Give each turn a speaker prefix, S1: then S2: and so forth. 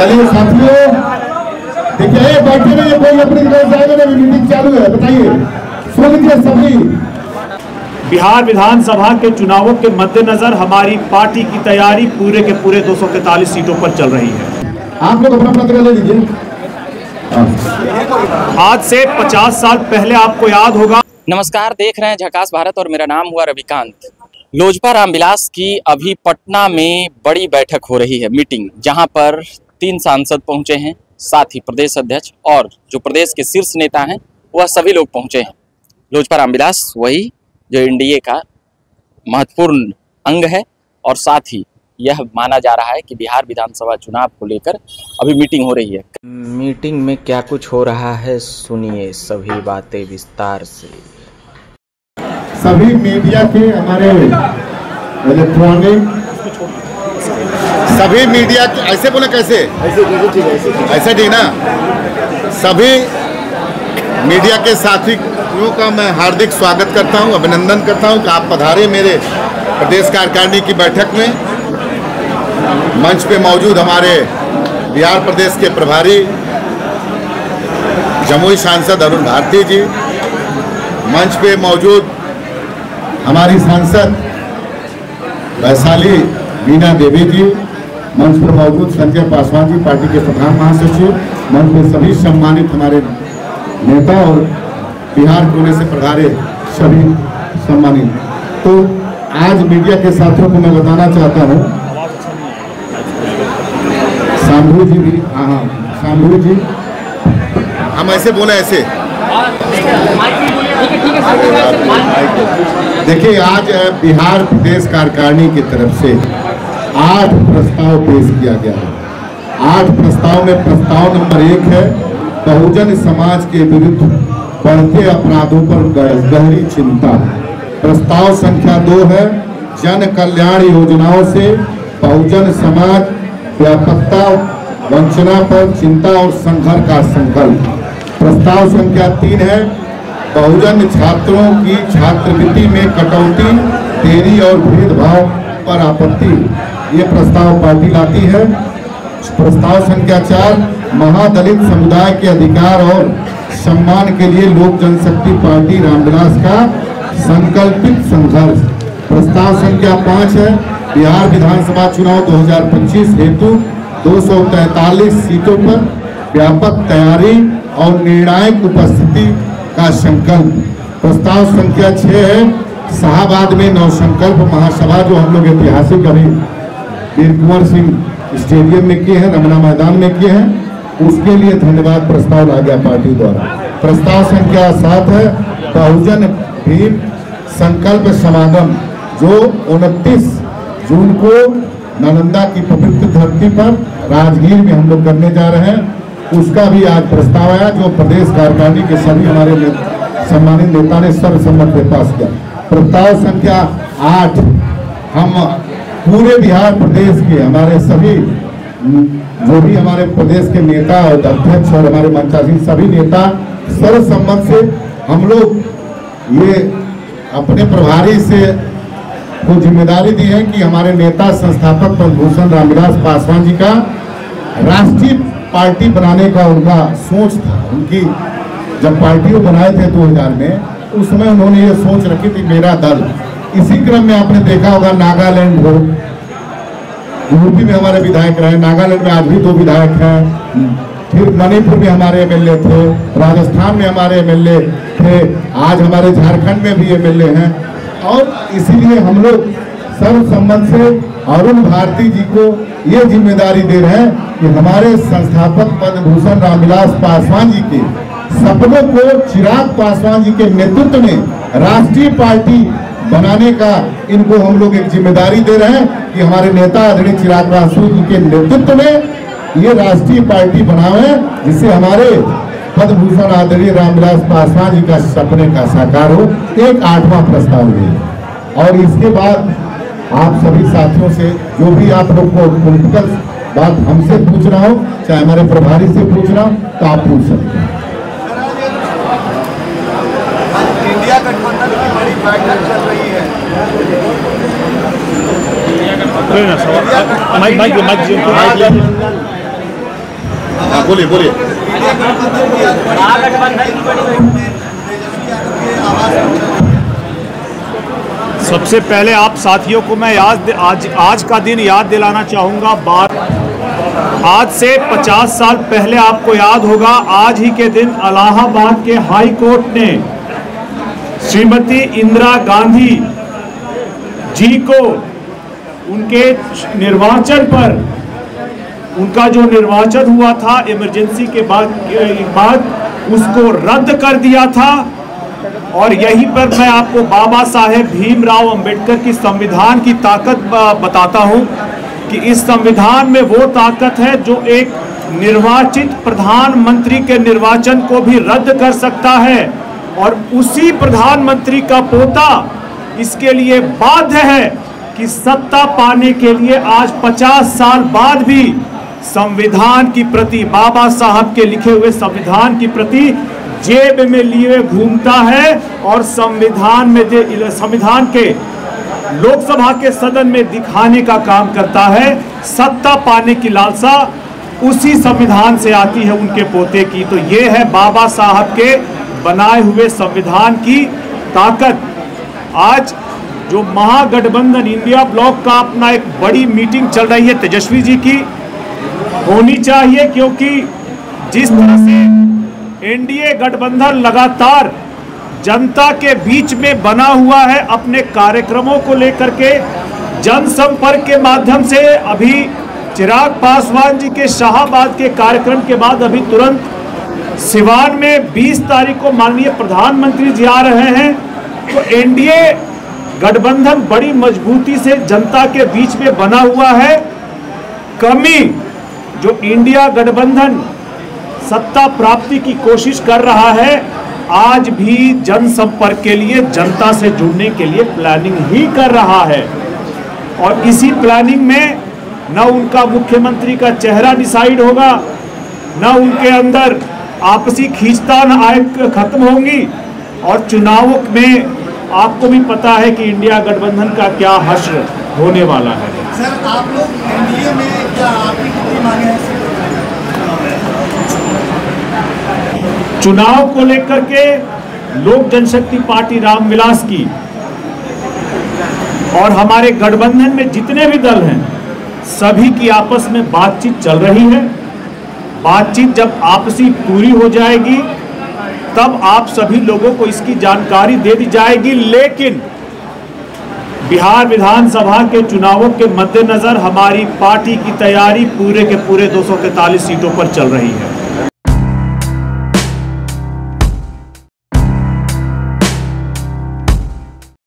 S1: चलिए साथियों, देखिए बैठे रहिए, कोई अपनी जगह जाएगा नहीं, मीटिंग चालू है। बताइए, सुन लीजिए सभी।
S2: बिहार विधानसभा के चुनावों के मद्देनजर हमारी पार्टी की तैयारी पूरे के पूरे 243 सीटों पर चल रही है।
S1: आप लोग अपना पत्र ले लीजिए।
S2: आज से 50 साल पहले आपको याद होगा।
S3: नमस्कार, देख रहे हैं झकास भारत और मेरा नाम हुआ रविकांत। लोजपा रामविलास की अभी पटना में बड़ी बैठक हो रही है, मीटिंग, जहां पर 3 सांसद पहुंचे हैं, साथ ही प्रदेश अध्यक्ष और जो प्रदेश के शीर्ष नेता हैं वह सभी लोग पहुंचे हैं। लोजपा रामविलास वही जो एनडीए का महत्वपूर्ण अंग है और साथ ही यह माना जा रहा है कि बिहार विधानसभा चुनाव को लेकर अभी मीटिंग हो रही है। मीटिंग में क्या कुछ हो रहा है, सुनिए सभी बातें विस्तार से।
S1: सभी मीडिया के हमारे इलेक्ट्रॉनिक सभी मीडिया ऐसे बोले, कैसे ऐसे ठीक ना, सभी मीडिया के साथियों का मैं हार्दिक स्वागत करता हूं, अभिनंदन करता हूं कि आप पधारे मेरे प्रदेश कार्यकारिणी की बैठक में। मंच पे मौजूद हमारे बिहार प्रदेश के प्रभारी जमुई सांसद अरुण भारती जी, मंच पे मौजूद हमारी सांसद वैशाली मीना देवी जी, मंच पर मौजूद संजय पासवान जी, पार्टी के प्रधान महासचिव, मंच पे सभी सम्मानित हमारे नेता और बिहार कोने से पधारे सभी सम्मानित। तो आज मीडिया के साथियों को मैं बताना चाहता हूँ, शाम्भू जी भी, हाँ शाम्भू जी, हम ऐसे बोले ऐसे। देखिए, आज बिहार प्रदेश कार्यकारिणी की तरफ से 8 प्रस्ताव पेश किया गया है। 8 प्रस्ताव में प्रस्ताव नंबर 1 है बहुजन समाज के विरुद्ध बढ़ते अपराधों पर गहरी चिंता। प्रस्ताव संख्या 2 है जन कल्याण योजनाओं से बहुजन समाज व्यापकता वंचना पर चिंता और संघर्ष का संकल्प। प्रस्ताव संख्या 3 है बहुजन छात्रों की छात्रवृत्ति में कटौती, देरी और भेदभाव पर आपत्ति। ये प्रस्ताव पार्टी लाती है। प्रस्ताव संख्या 4 महादलित समुदाय के अधिकार और सम्मान के लिए लोक जनशक्ति पार्टी रामविलास का संकल्पित संघर्ष। प्रस्ताव संख्या 5 है बिहार विधानसभा चुनाव 2025 हेतु 243 सीटों पर व्यापक तैयारी और निर्णायक उपस्थिति का संकल्प। प्रस्ताव संख्या 6 है शाहबाद में नवसंकल्प महासभा, जो हम लोग ऐतिहासिक अभी वीर कुंवर सिंह स्टेडियम में किए हैं, रमना मैदान में किए हैं, उसके लिए धन्यवाद प्रस्ताव ला गया पार्टी द्वारा। प्रस्ताव संख्या 7 है बहुजन भीम संकल्प समागम, जो 29 जून को नालंदा की पवित्र धरती पर राजगीर में हम लोग करने जा रहे हैं। उसका भी आज प्रस्ताव आया, जो प्रदेश कार्यकारिणी के सभी हमारे सम्मानित नेता ने सर्वसम्मत में पास किया। प्रस्ताव संख्या 8 हम पूरे बिहार प्रदेश के हमारे सभी जो भी हमारे प्रदेश के नेता और अध्यक्ष और हमारे मंचासीन सभी नेता सर्वसम्मत से हम लोग ये अपने प्रभारी से को जिम्मेदारी दी है कि हमारे नेता संस्थापक पद्मभूषण रामविलास पासवान जी का राष्ट्रीय पार्टी बनाने का उनका सोच था। उनकी जब पार्टी को बनाए थे 2000 में, उस समय उन्होंने ये सोच रखी थी मेरा दल। इसी क्रम में आपने देखा होगा नागालैंड हो, यूपी में हमारे विधायक रहे, नागालैंड में आज भी 2 विधायक हैं, फिर मणिपुर में हमारे एमएलए थे, राजस्थान में हमारे एमएलए थे, आज हमारे झारखंड में भी एमएलए हैं। और इसीलिए हम लोग सर्वसम्मत से अरुण भारती जी को ये जिम्मेदारी दे रहे हैं कि हमारे संस्थापक पद्मभूषण रामविलास पासवान जी के सपनों को चिराग पासवान जी के नेतृत्व में राष्ट्रीय पार्टी बनाने का इनको हम लोग एक जिम्मेदारी दे रहे हैं कि हमारे नेता आदरणीय चिराग पासवान जी के नेतृत्व में ये राष्ट्रीय पार्टी बनावे, जिससे हमारे पद्मभूषण आदरणीय रामविलास पासवान जी का सपने का साकार हो। एक 8वां प्रस्ताव है। और इसके बाद आप सभी साथियों से जो भी आप लोग को पॉलिटिकल बात हमसे पूछना हो, चाहे हमारे प्रभारी से पूछना हो, तो आप पूछ सकते हैं।
S4: इंडिया गठबंधन की बड़ी बैठक चल रही है।
S1: बोलिए बोलिए।
S4: इंडिया गठबंधन की आज तेजस्वी यादव के आवास पर चल रही है।
S2: सबसे पहले आप साथियों को मैं आज का दिन याद दिलाना चाहूँगा। आज से 50 साल पहले आपको याद होगा, आज ही के दिन इलाहाबाद के हाई कोर्ट ने श्रीमती इंदिरा गांधी जी को उनके निर्वाचन पर, उनका जो निर्वाचन हुआ था इमरजेंसी के बाद उसको रद्द कर दिया था। और यहीं पर मैं आपको बाबा साहेब भीमराव अंबेडकर की संविधान की ताकत बताता हूं कि इस संविधान में वो ताकत है जो एक निर्वाचित प्रधानमंत्री के निर्वाचन को भी रद्द कर सकता है, और उसी प्रधानमंत्री का पोता इसके लिए बाध्य है कि सत्ता पाने के लिए आज 50 साल बाद भी संविधान की प्रति, बाबा साहब के लिखे हुए संविधान की प्रति जेब में लिए घूमता है और संविधान के लोकसभा के सदन में दिखाने का काम करता है। सत्ता पाने की लालसा उसी संविधान से आती है उनके पोते की। तो ये है बाबा साहब के बनाए हुए संविधान की ताकत। आज जो महागठबंधन इंडिया ब्लॉक का अपना एक बड़ी मीटिंग चल रही है तेजस्वी जी की, होनी चाहिए, क्योंकि जिस तरह से एनडीए गठबंधन लगातार जनता के बीच में बना हुआ है अपने कार्यक्रमों को लेकर के, जनसंपर्क के माध्यम से, अभी चिराग पासवान जी के शाहाबाद के कार्यक्रम के बाद अभी तुरंत सिवान में 20 तारीख को माननीय प्रधानमंत्री जी आ रहे हैं। तो एनडीए गठबंधन बड़ी मजबूती से जनता के बीच में बना हुआ है। कमी जो इंडिया गठबंधन सत्ता प्राप्ति की कोशिश कर रहा है, आज भी जनसंपर्क के लिए, जनता से जुड़ने के लिए प्लानिंग ही कर रहा है। और इसी प्लानिंग में न उनका मुख्यमंत्री का चेहरा डिसाइड होगा, न उनके अंदर आपसी खींचतान खत्म होंगी, और चुनावों में आपको भी पता है कि इंडिया गठबंधन का क्या हश्र होने वाला है।
S4: सर, आप लोग एनडीए में क्या आपकी कितनी मांगे हैं?
S2: चुनाव को लेकर के लोक जनशक्ति पार्टी रामविलास की और हमारे गठबंधन में जितने भी दल हैं, सभी की आपस में बातचीत चल रही है। बातचीत जब आपसी पूरी हो जाएगी तब आप सभी लोगों को इसकी जानकारी दे दी जाएगी। लेकिन बिहार विधानसभा के चुनावों के मद्देनजर हमारी पार्टी की तैयारी पूरे के पूरे 243 सीटों पर चल रही है।